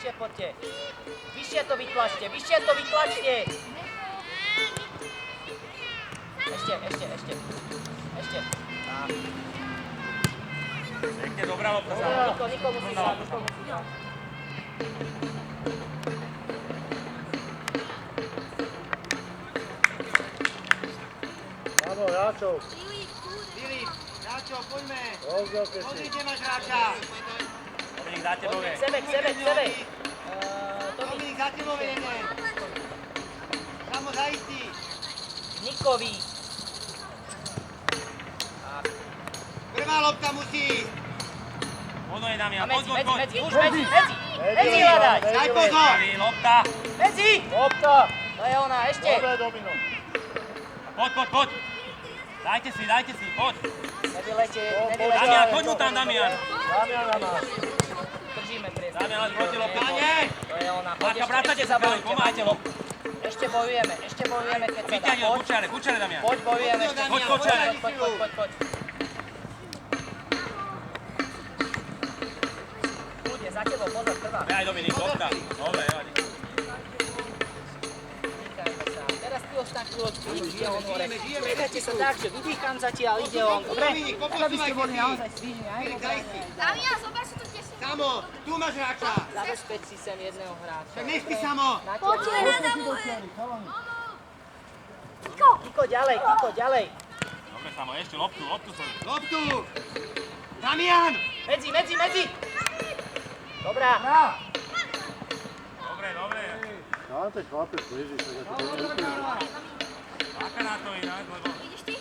vyššie poďte. Vyššie to vytlačte, vyššie to vytlačte. Ešte. Tak. Pekne, dobrá lopta. Niko musí dať. Áno, Jáčov. Filip, Jáčo, poďme. Rozdielke si. Pozrite máš hráča. Dominik, za tebou je. K sebe. Dominik, za tebou je jeden. Samo zaistí. Nikovi. Prvá lopta musí. Ono je Damian, poď. Medzi, už medzi hľadať. Daj pozor. Lopta. Medzi. Lopta. To je ona, ešte. Dobre, Domino. Poď. Dajte si, poď. Nevylete. Damian, poď mu tam, Damian. Damian na nás. Držíme priestor. Damian, len proti lopte. Dane. To je ona. Láka, vracate sa, pomáhajte loptu. Ešte bojujeme, keď sa dá. Vyťahni ho, Kučare, Damian. Poď, bojujeme. Poď, Kučare. Poď. Bude, za tebou, pozor, trvá. Aj Dominik, lopta. Dobre, nevadí. Teraz ty ostaň chvíľočku, ide on hore. Nechajte sa tak, že vydýcham zatiaľ, ide on. Dobre? Tak aby ste boli naozaj svižní, aj? Damian, zober si to tesne. Samo, tu máš hráča. Zabezpeč si sem jedného hráča. Tak nespí Samo. Poďme na muhe. Kiko, ďalej. Dobre, Samo, ešte loptu. Loptu. Damian. Medzi. Dobrá. Dobre. Dante, chlapec, blíži sa, že to je. Láka na to inak, lebo... Ideš ty?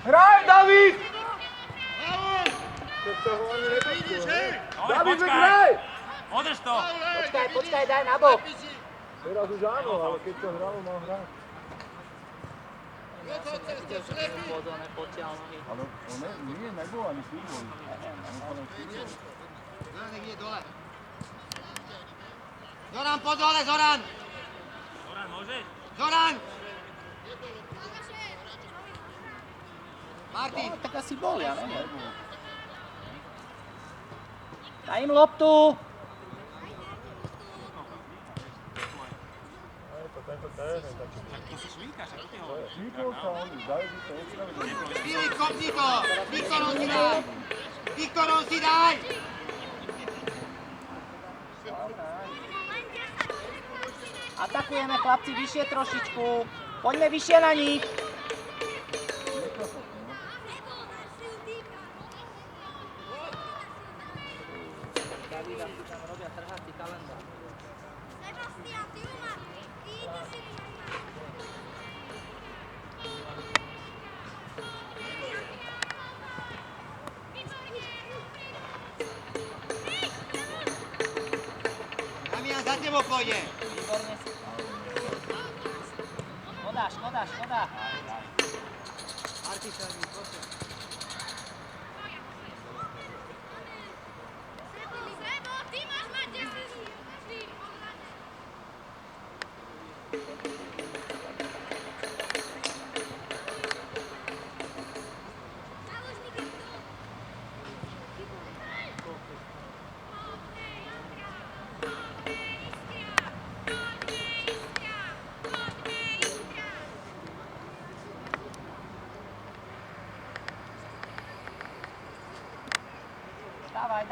Hraj, David! Keď sa ho ani nepustí, hej? David, hraj! Održ to. Počkaj, daj na bok. Teraz už áno, ale keď to hralo, mal hrať. Ja som nevidel, že by mu bol nepotiaľ nohy. Ale on nie, nebol ani fútbol. Zoran, ide dole. Zoran, poď dole, Zoran! Zoran, môžeš? Zoran! Martin! No, tak asi bol, ja neviem. Daj im loptu. Tento terén je taký. To si švinkáš, ako ty hovoríš? Švíkol sa oni, dajú by to odstaviť. Filip, kopni to! Viktorom si daj! Atakujeme, chlapci, vyššie trošičku. Poďme vyššie na nich. Davida si tam robia trhací kalendár. Sebastian, ty umá. Ide si Damian, za tebou pôjde. Výborne si. Škoda. Martin sa mi, poďte. Sebo, ty máš mať desný.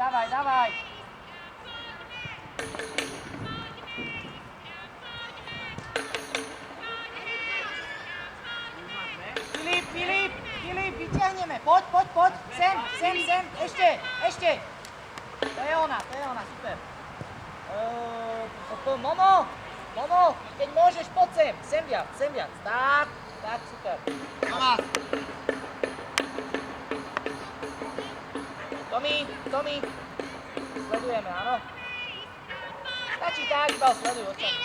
Dávaj. Filip, vyťahneme. Poď. Sem. Ešte. To je ona, super. Momo, keď môžeš, poď sem viac. Tak, super. Tomáš. Tomi, sledujeme, áno. Stačí tak, iba ho sleduj očami.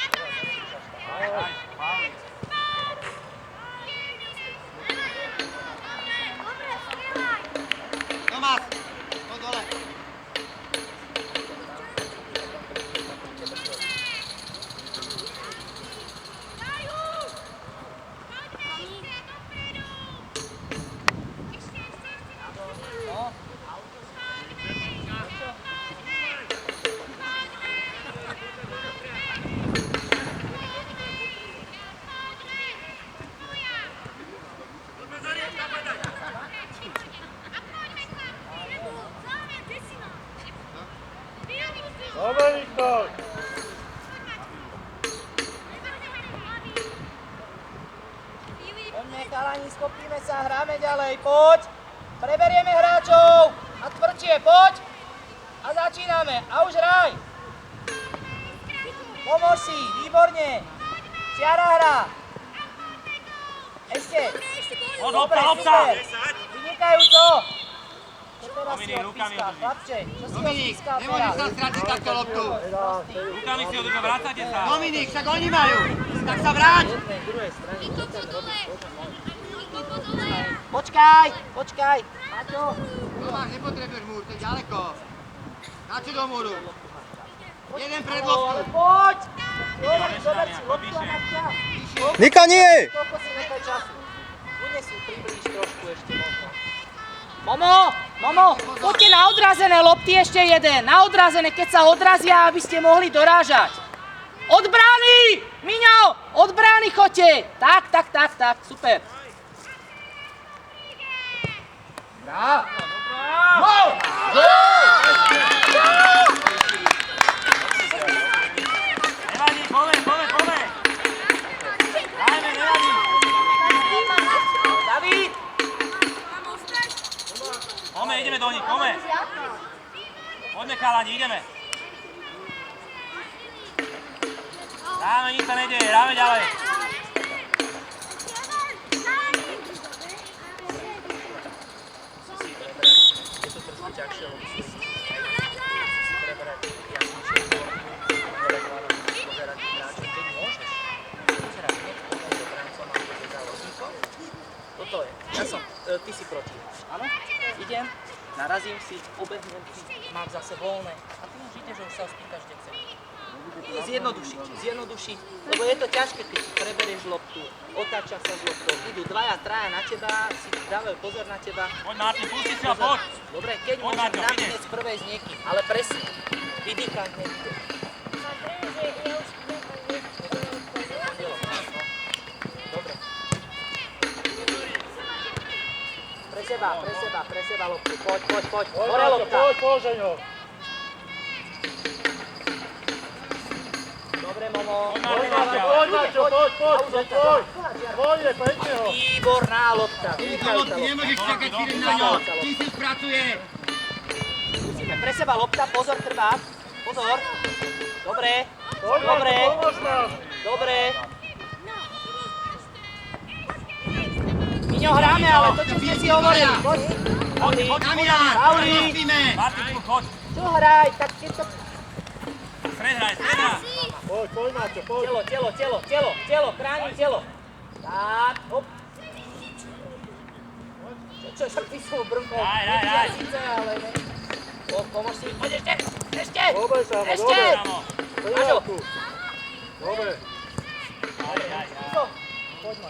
Tomáš, poď dole. Dobre, Viktor! Poďme, chalani, skopíme sa, hráme ďalej, poď! Preberieme hráčov! A tvrdšie, poď! A začíname, a už hraj! Pomôž si, výborne! Čiara hra! Ešte! Dobre, super! Vynikajúco! Čo teraz si odpískal, chlapče? Čo si odpískal Nemôžeš teraz? sa stratiť takto loptu. Rukami si održa, vracajte sa. Dominik, však oni majú. Tak sa vráť. Jednej, druhej strane, čo ten robíš, Bože môj. Počkaj, počkaj! Maťo! Tomáš, nepotrebuješ múr, to je ďaleko. Na čo do múru? Jeden pred loptu. Ale poď! Dobre, zober si loptu a Maťa! Nika, nie! Koľko si nechaj času? Bude si priblíž trošku ešte možno. Momo! Momo! Poďte na odrazené lopty ešte jeden! Na odrazené, keď sa odrazia, aby ste mohli dorážať. Od brány! Miňo! Od brány choďte! Tak, tak, tak, tak, super. Dá. Nevadí, poďme. Dajme, nevadí. David! Poďme, ideme do nich, poďme. Poďme, chalani, ideme. Dáme, nič sa nedeje, dáme ďalej. Toto je. Ty si proti. Áno? Idem, narazím si, obehnem si, mám zase voľné. A ty už ideš, že už sa spýtaš, kde chceš. Zjednodušiť, lebo je to ťažké, keď si preberieš loptu, otáčaš sa s loptou, idú dvaja, traja na teba, si dávajú pozor na teba. Poď, Martin, pusti sa, poď. Dobre, keď Poď, môžem, Marťo, dám ide. hneď z prvej s niekým, ale presne, vydýchať nevíde. Dobre. Pre seba loptu, poď, hore lopta. Poď, Žeňo! Dobre, Momo. Poď, Martin, Poď, Maťo, poď! Poďme, pekne ho! Výborná lopta, Do vynikajúca lopty lopta. nemôžeš čakať chvíľu na ňo. Tisíc pracuje. Musíme pre seba lopta, pozor chrbát, pozor. Dobre, Poď, dobre, Maťo, pomôž nám! dobre. Miňo, hráme, ale to, čo sme si hovorili. Poď, Pauli, Kamilán, Pauli. rozpíme. Martin, choď. Čo hraj, tak keď to... Stred hraj. Poď, Maťo, poď! Telo, chránim telo. Tak, hop. Čo ty sú brvkou? Daj. Síce, ale ne. Pomôž si, poď ešte! Dobre, Samo, Ešte! dobre! Samo. Maťo. Dobre! Ivo, poď ma.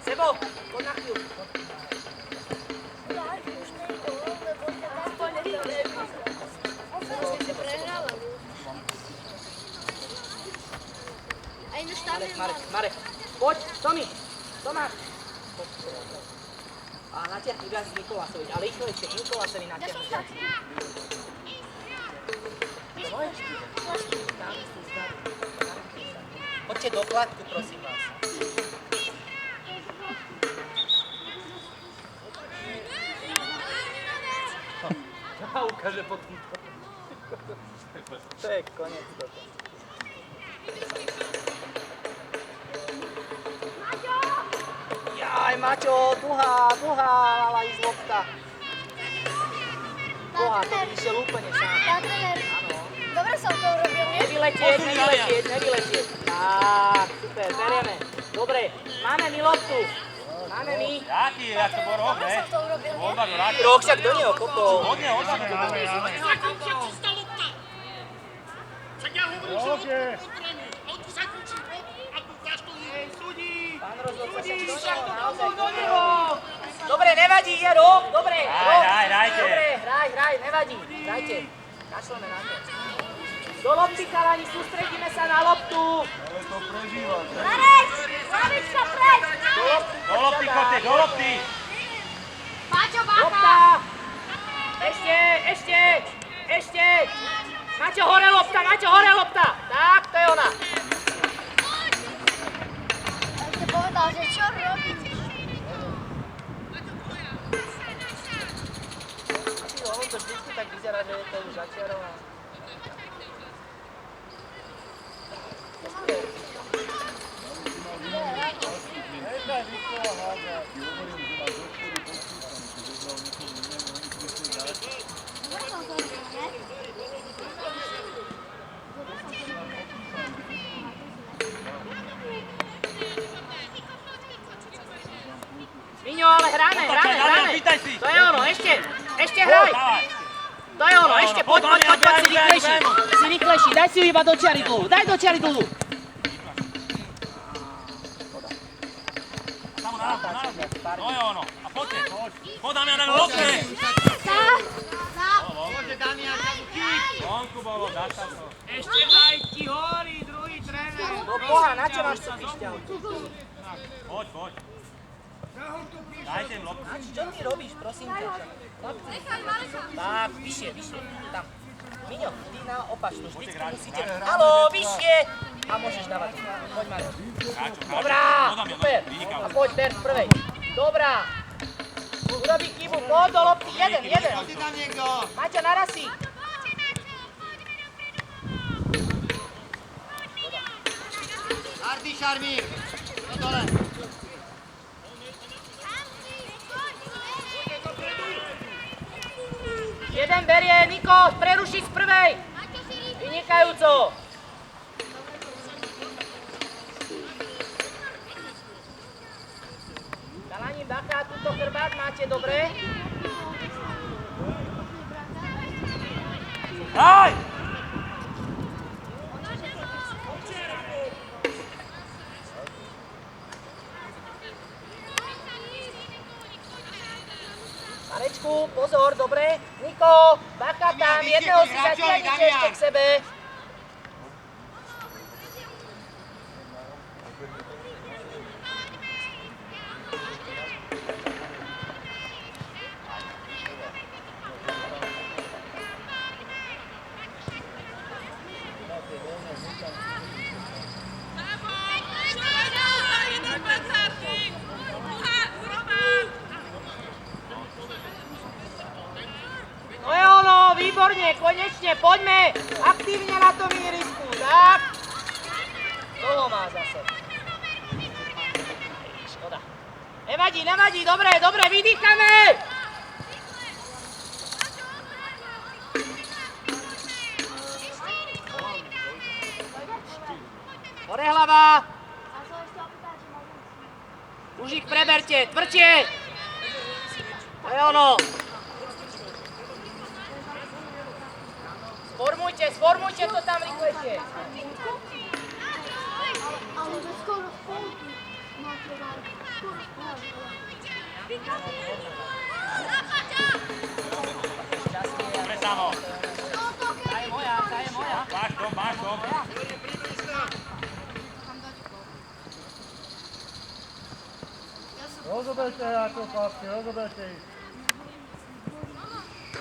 Sebo, poď na chvíľu. Marek, poď, Tomáš. A natiahni viac Nikolásovi, ale rýchlejšie, Nikolásovi natiahni viac. Poďte do kladku, prosím vás. A ukáže potom to. To je koniec toto. Jaj, Maťo, dlhá mala ísť lopta. Dlhá, to by išiel úplne sám. Áno. Dobre som to urobil, nie? Nevyletieť. Tak, super, berieme. Dobre, máme my loptu. Máme my. Jaký, jak to bol rok, Dobre ne? som to urobil, nie? Odbak, vrátil. Rok však do neho kopol. Hodne. Pán rozhodca však do neho. Dobre, nevadí, je rok. Dobre, rok. Dajte. Dobre, hraj, nevadí. Dajte. Kašleme na to. Do lopty, chalani, sústredíme sa na loptu. Ale to prežívaš, ne? Marek, hlavička preč! Do lopty, chodte, do lopty. Paťo, Lopta. bacha! Ešte! Maťo, hore lopta! Tak, to je ona. Ja ste povedal, že čo robíš? Ono to vždycky tak vyzerá, že je to už začiarované. Nechaj Nikola hádať. Miňo, ale hráme. Pýtaj si. To je ono, ešte hraj. To je ono, ešte poď, si rýchlejší. Daj si ju iba do čiary dlhú. Samo naraz. To je ono. A poďte. Poď Damian, na lopte. Môže Damian sa mu chyť. Vonku bolo, dá sa to. Ešte aj ti horí druhý tréner. No boha, na čo máš tu pišťal? Poď. Dajte im loptu. Čo ty robíš, prosím ťa? Tak, vyššie, tam. Miňo, ty na opačnú, vždycky musíte... Haló, vyššie! A môžeš dávať. Poď, Marek. Dobrá, super. A poď, Bert, prvej. Dobrá. Urobí chybu, poď do lopty, jeden. Poď tam niekto. Maťo, naraz si. Arty, Šarmír. Do dole. Jeden berie, Niko, preruší z prvej. Vynikajúco. Dalaním Bacha, túto chrbát máte, dobre? Daj! Marečku, pozor, dobre? Niko, Bacha tam, jedného si zatiahnite ešte k sebe. To je ono, výborne, konečne, poďme aktívne na tom ihrisku, tak? Toho má zase. Škoda. Nevadí, dobre, vydýchame! Hore hlava! Mužík preberte, tvrdšie! To je ono! Sformujte to tam rýchlejšie. Ale to skoro v polku máte rád. Skoro v polku. Dobre, Samo. Tá je moja. Máš to. Rozoberte ako chlapci, rozoberte ich.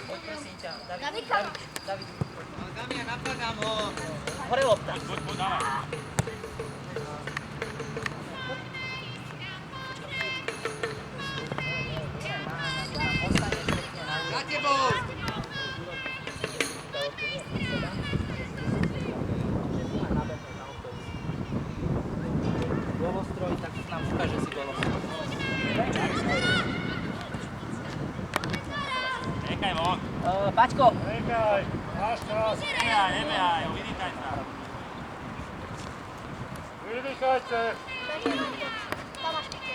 Poď prosím ťa, Davidka. David. Damian, napadám ho. Hore lopta. Poď, dávaj. Za tebou. Golostroj, tak nám ukáže si golostroj. Nechaj von. Paťko. Nechaj, máš čas. Nebehaj, vydýchaj sa. Vydýchajte. Tam máš píke.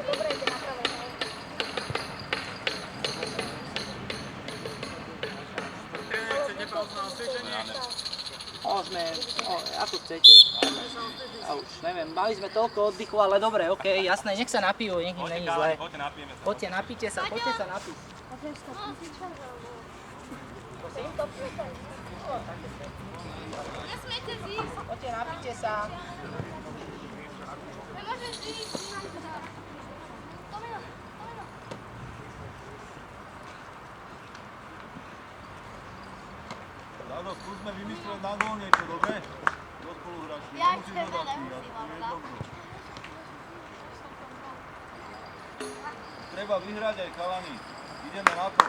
Dobre, ide na pravé. Môžeme, ako chcete. A už neviem, mali sme toľko oddychu, ale dobre, okej, jasné, nech sa napijú, nech im není zle. Poďte, napijeme sa. Poďte, napíte sa, poďte sa napiť. Prosím? Nesmiete zísť. Poďte, napíte sa. Nemôžeš zísť. Skúsme vymyslieť na gól niečo, dobre? Do spoluhráčov. Ja ešte nemusím, ale Treba vyhrať aj chalani. Ideme na to.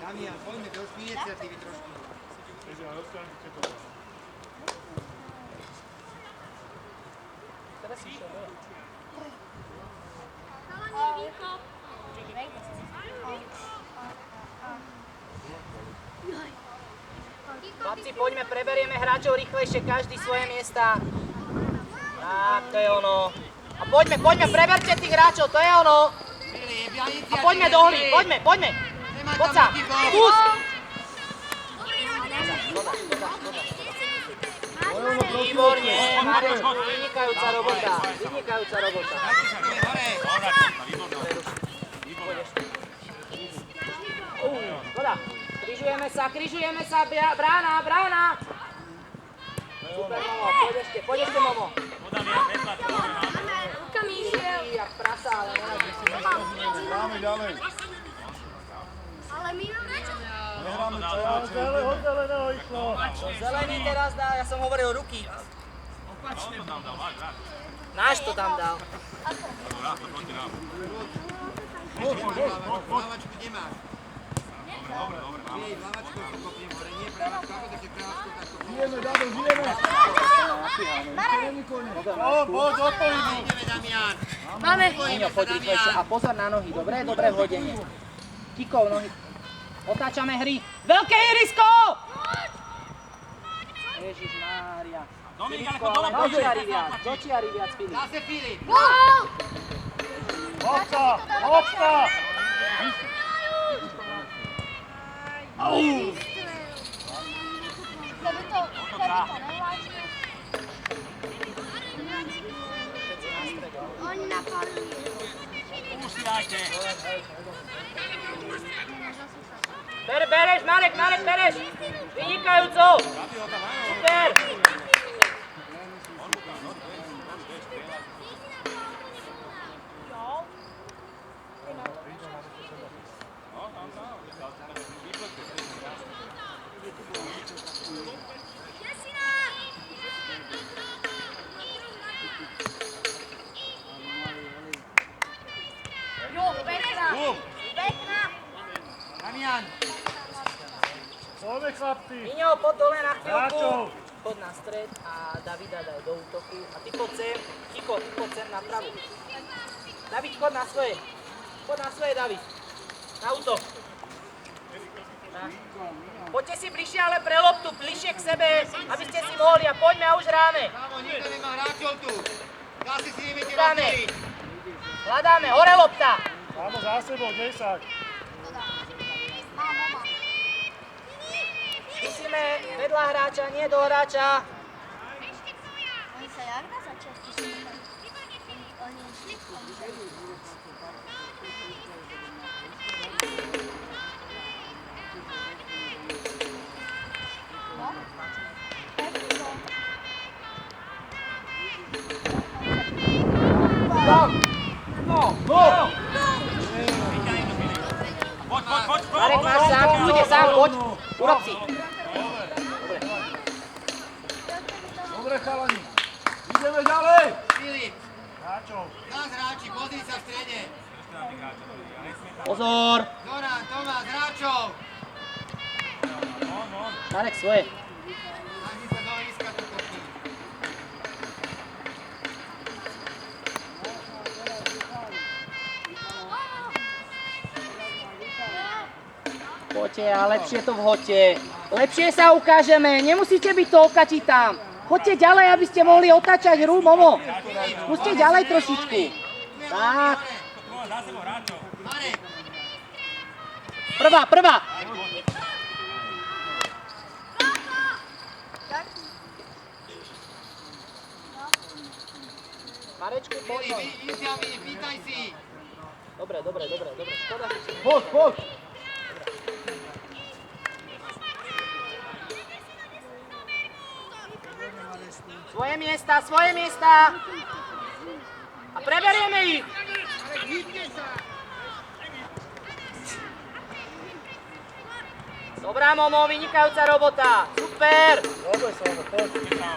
Damian, poďme trošku iniciatívy trošku. Teraz išiel dole. Chlapci, poďme, preberieme hráčov rýchlejšie, každý svoje miesta. Tak, to je ono. A poďme, preberte tých hráčov, to je ono. Filip, ja iniciatívne. A poďme do hry, poďme. Poď sa, skús. Výborne, Marek, vynikajúca robota. Škoda, križujeme sa, brána. Super, Momo, poď ešte, Momo. Jak prasa, ale Dáme ďalej. Ale my máme Nehráme celé. Od zeleného išlo. zelený teraz dá, ja som hovoril ruky. Náš to tam dal. Hlavačku kde máš? Hlavačku si kopnem hore, nie prevádzku, ako to si prevádzku, tak to Žijeme, Dado, žijeme. Poď, odpovídu. ideme, Damian. Máme. Miňo, poď rýchlejšie a pozor na nohy, dobre vhodenie. Kikov nohy. Otáčame hry. Veľké ihrisko! Ježišmária. Dominika, Filipko, ale do čiary viac, Filip. Zase Filip. Hopsa! Oni napadli. Usiajte. Bereš, Marek, bereš. Vynikajúco. Super. Damian. Poďme, chlapci. Miňo, poď dole na chvíľku. Hráčov. Poď na stred a Davida daj do útoku. A ty poď sem, Kiko, ty poď sem na pravú. David, chod na svoje. Poď na svoje, David. Na útok. Tak. Poďte si bližšie, ale pre loptu, bližšie k sebe, aby ste si mohli a poďme a už hráme. Kámo, nikto nemá hráčov tu. Zase si nimi tie Hľadáme. lopty. Hľadáme, hore lopta. Kámo, za sebou, 10. Musíme vedľa hráča, nie do hráča. Oni sa jak na začiatku šli? Oni šli? Poď. Marek, máš sám, kľudne sám, poď. Urob si. Dobre, chalani. Ideme ďalej. Filip, Hráčov. nás hráči, pozri sa v strede. Pozor. Zoran, Tomás, hráčov. Marek, svoje. Nájdi sa do ihriska tu kopni. Poďte a lepšie to vhoďte. Lepšie sa ukážeme, nemusíte byť toľkači tam. Choďte ďalej, aby ste mohli otáčať hru, Momo. Skúste ďalej trošičku. Tak. Prvá. Marečku, poď. Pýtaj si. Dobre. Škoda, že si... Poď. Svoje miesta. A preberieme ich. Dobrá, Momo, vynikajúca robota. Super. Dobre, Samo, poď.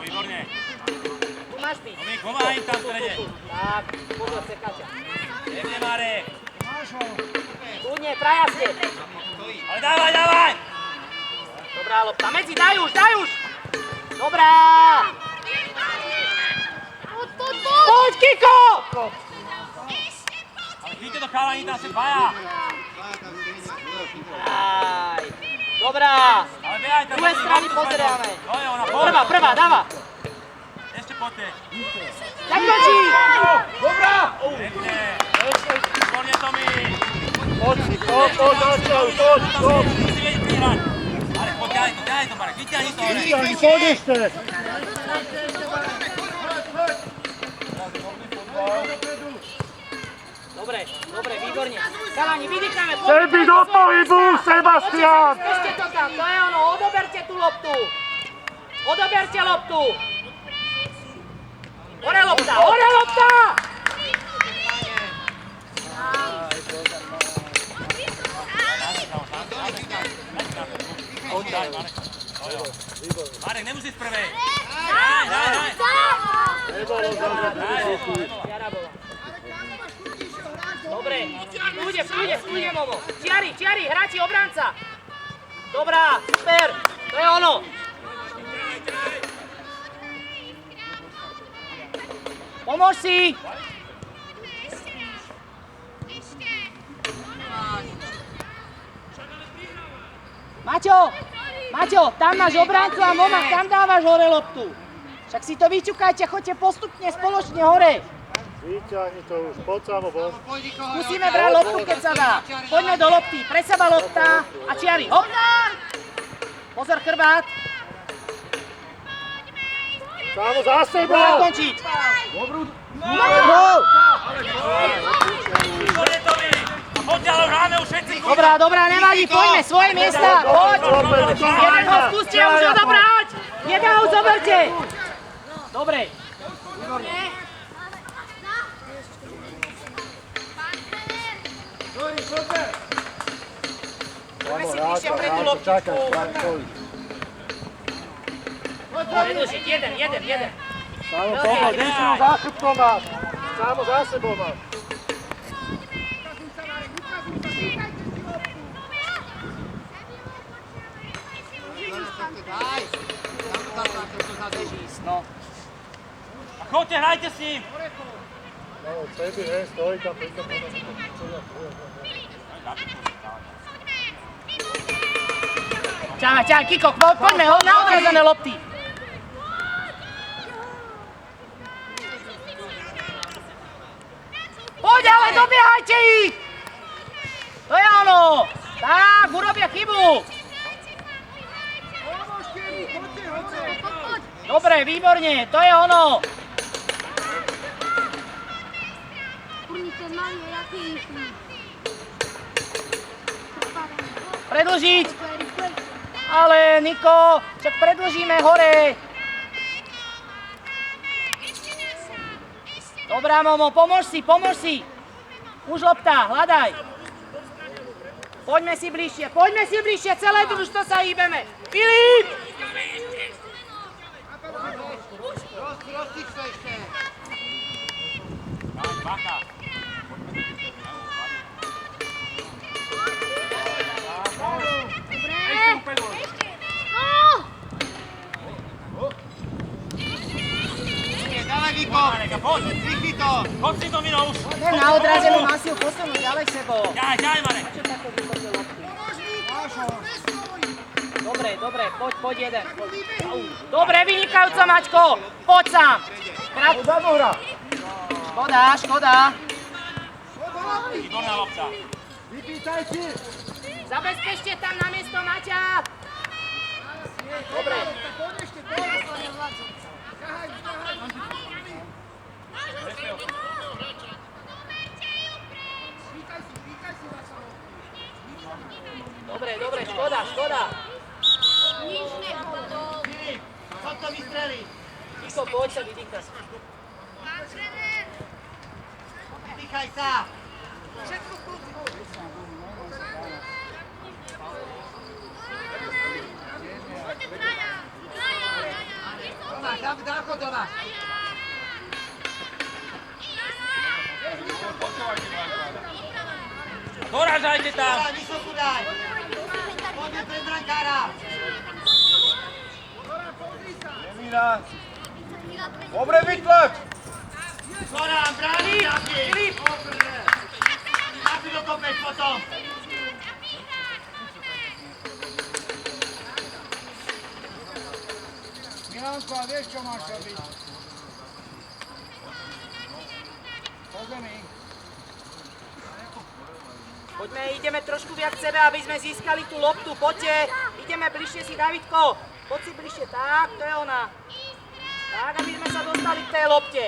Výborne. Tu máš byť. Domík, pomáhaj im tam v strede. Tak, pozor, sekača. Pekne, Marek. Kľudne, traja ste. Ale dávaj! Dobrá lopta, medzi, daj už! Dobrá! Poď, Kiko! Ale chyťte to chalani, tam ste dvaja. Aj, dobrá! Ale behaj tam. Z druhej strany pozeráme. To je ona, poď. Prvá, dáva. Ešte poďte. Zakončí! Dobrá! Pekne. Výborne, Tomi. Poď, začal, poď. Musí vedieť prihrať. Ale poď, ďalej to, Marek. Vyťahni to hore. Poď ešte. Dobre, výborne. Chalani, vydýchame. Sebi do pohybu, Sebastian! Ešte to tam, to je ono, odoberte tú loptu. Odoberte loptu. Hore lopta! Marek, nemusíš prvej. Daj. Dobre, kľudne, Momo. Čiari, hráči, obranca. Dobrá, super, to je ono. Pomôž si. Maťo, tam máš obrancu a Moma, tam dávaš hore loptu. Však si to vyťukajte, choďte postupne spoločne hore. Vyťahni to už, poď Samo, poď. Musíme brať loptu, keď sa dá. Poďme do lopty, pre seba lopta a čiari. Hop! Pozor, chrbát. Samo za sebou! Zakončiť. Výborne, Tomi. Poď ďalej, hráme už všetci. Dobrá, nevadí, poďme, svoje miesta, poď. Jeden ho skúste už odobrať. Jeden ho zoberte. Dobre. Poďme si bližšie pre tú loptičku. Predĺžiť, jeden. Samo, poď, desnú za chrbtom máš. Samo za sebou máš. No. A chodte, hrajte s ním. No, Sebi, stojí tam, príďte. Ťahaj, Kiko, poďme, na odrazené lopty. Poď, ale dobiehajte ich! To je ono! Tak, urobia chybu! Dobre, výborne, to je ono! Predĺžiť! Ale, Niko, však predĺžíme hore! Dobrá, Momo, pomôž si! Už lopta, hľadaj! Poďme si bližšie, celé družstvo sa hýbeme! Filip! Roztič to ešte. Bacha. Dávaj, Viko! Poď! Vychni to! Poď si to, Mino, už! Na odrazenú masiu posunúť ďalej sebou. Ďaj, Marek! Čo také vysoké lopty? Dobre, dobre, poď jeden. Dobre, vynikajúco, Maťko. Poď sám. Škoda. Výborná lopta. Zabezpečte tam na miesto Maťa. Dobre. Dobre, škoda. Co to vystrelí? Ticho, poď sa, vydýchaj sa. Vydýchaj sa. Tomáš, dáko Tomáš. Dorážajte tam. Vysokú daj. Poďme pred brankára. Dobre, vytlač! Zorán, bráni, Filip. Aby dokopeš potom. Milanko, a vieš, čo máš robiť? Po zemi. Poďme, ideme trošku viac k sebe, aby sme získali tú loptu. Poďte, ideme bližšie si, Davidko. Poď si bližšie, tak, to je ona. Tak, aby sme sa dostali k tej lopte.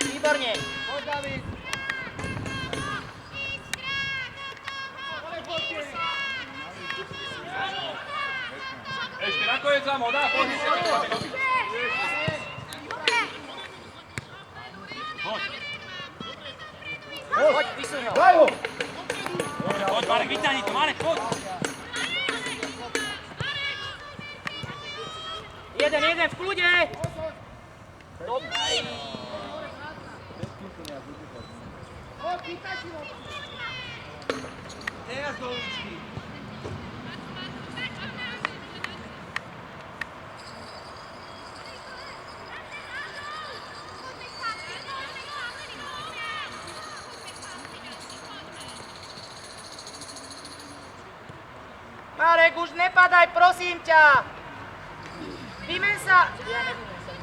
Výborne. Poď, David. Ešte nakoniec vám ho dá. Poď. Poď, vysuň ho. Daj ho! Poď, Marek, vyťahni to. Marek, poď. Jeden v kľude. Dobre. Teraz do uličky. Marek, už nepadaj, prosím ťa. Vymen sa. Ja nevymen sa.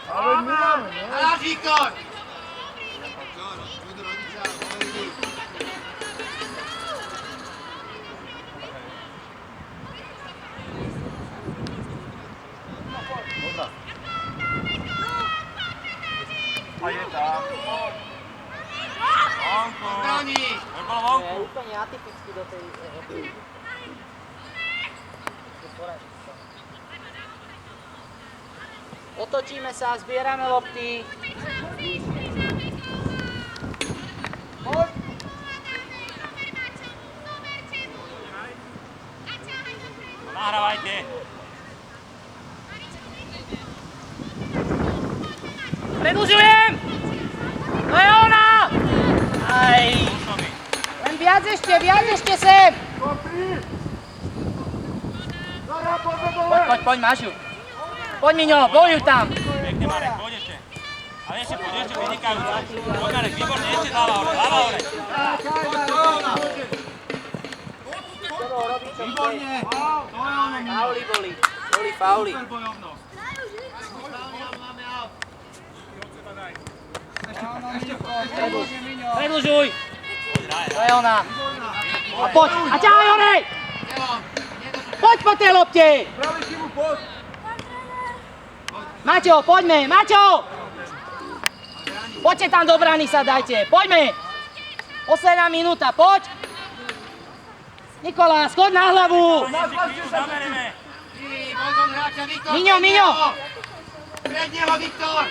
Ale Milan, ne? Hráč Viktor. A je tam. Vonku. Brani. Už bol vonku. Je úplne atypický do tej hry. Otočíme sa, zbierame lopty. Poď. Nahrávajte. Predĺžujem! To je ona! Aj. Len viac ešte sem! Poď, máš ju. Poď, Miňo, bojuj tam. Pekne, Marek, poď ešte. Ale ešte vynikajúco. Poď, Marek, výborne, ešte hlava hore. Výborne. Fauly boli fauly. Predĺžuj. To je ona. A poď, a ťahaj horej! Poď po tej lopte! Maťo, poďme, Maťo! Poďte tam do brány sa dajte, poďme! Posledná minúta, poď! Nikolás, chod na hlavu! Miňo! Pred neho Viktor!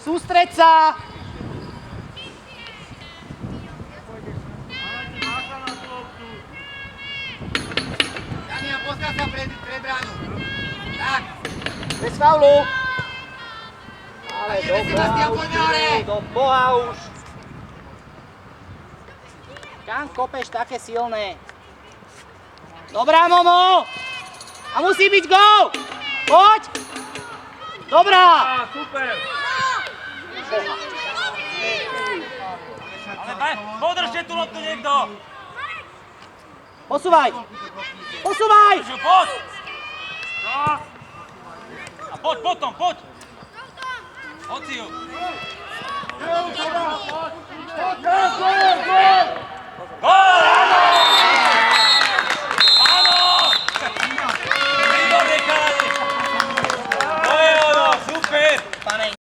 Sústreď sa! bránu. Tak. Bez faulu. Ale Ideme, Sebastian, poďme hore. do boha už. Kam kopeš také silné? Dobrá, Momo! A musí byť gól! Poď! Dobrá! Super! Ale daj, podržte tú loptu niekto! Posúvaj! Posúvaj! Drž ju, poď! A poď, potom, poď! Hoď si ju! Poď,